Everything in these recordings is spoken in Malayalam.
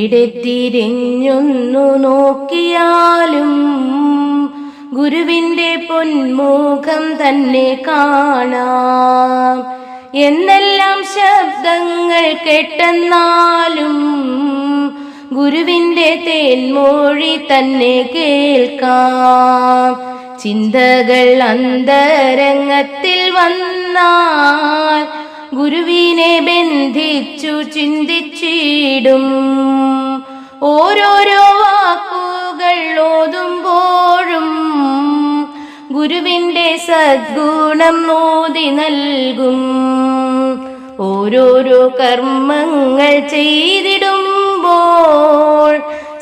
എവിടെ തിരിഞ്ഞൊന്നു നോക്കിയാലും ഗുരുവിന്റെ പൊന്മുഖം തന്നെ കാണാം. എന്നെല്ലാം ശബ്ദങ്ങൾ കേട്ടെന്നാലും ഗുരുവിന്റെ തേൻമൊഴി തന്നെ കേൾക്കാം. ചിന്തകൾ അന്തരംഗത്തിൽ വന്നാൽ ഗുരുവിനെ ബന്ധിച്ചു ചിന്തിച്ചിടും. ഓരോരോ വാക്കുകൾ ഓതുമ്പോഴും ഗുരുവിന്റെ സദ്ഗുണം ഓതി നൽകും. ഓരോരോ കർമ്മങ്ങൾ ചെയ്തിടുമ്പോൾ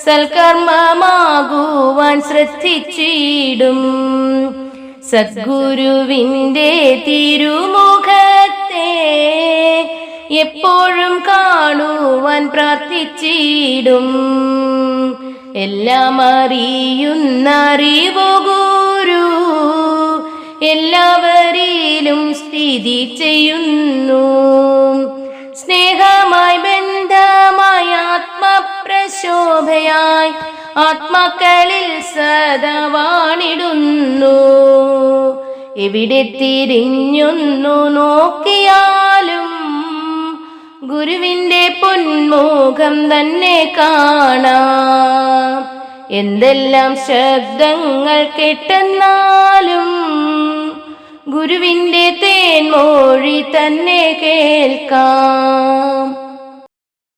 സൽക്കർമ്മമാകുവാൻ ശ്രദ്ധിച്ചിടും. സദ്ഗുരുവിന്റെ തിരുമുഖത്തെ എപ്പോഴും കാണുവാൻ പ്രാർത്ഥിച്ചിടും. എല്ലാം അറിയുന്ന അറിവു ഗുരു എല്ലാവരിലും സ്ഥിതി ചെയ്യുന്നു. സ്നേഹമായി ബന്ധമായി ആത്മപ്രശോഭയായി ആത്മാക്കളിൽ സദാ വാണിടുന്നു. എവിടെ തിരിഞ്ഞൊന്നു നോക്കിയാലും ഗുരുവിന്റെ പൊന്മുഖം തന്നെ കാണാം. എന്തെല്ലാം ശബ്ദങ്ങൾ കേട്ടെന്നാലും ഗുരുവിന്റെ തേൻമൊഴി തന്നെ കേൾക്കാം.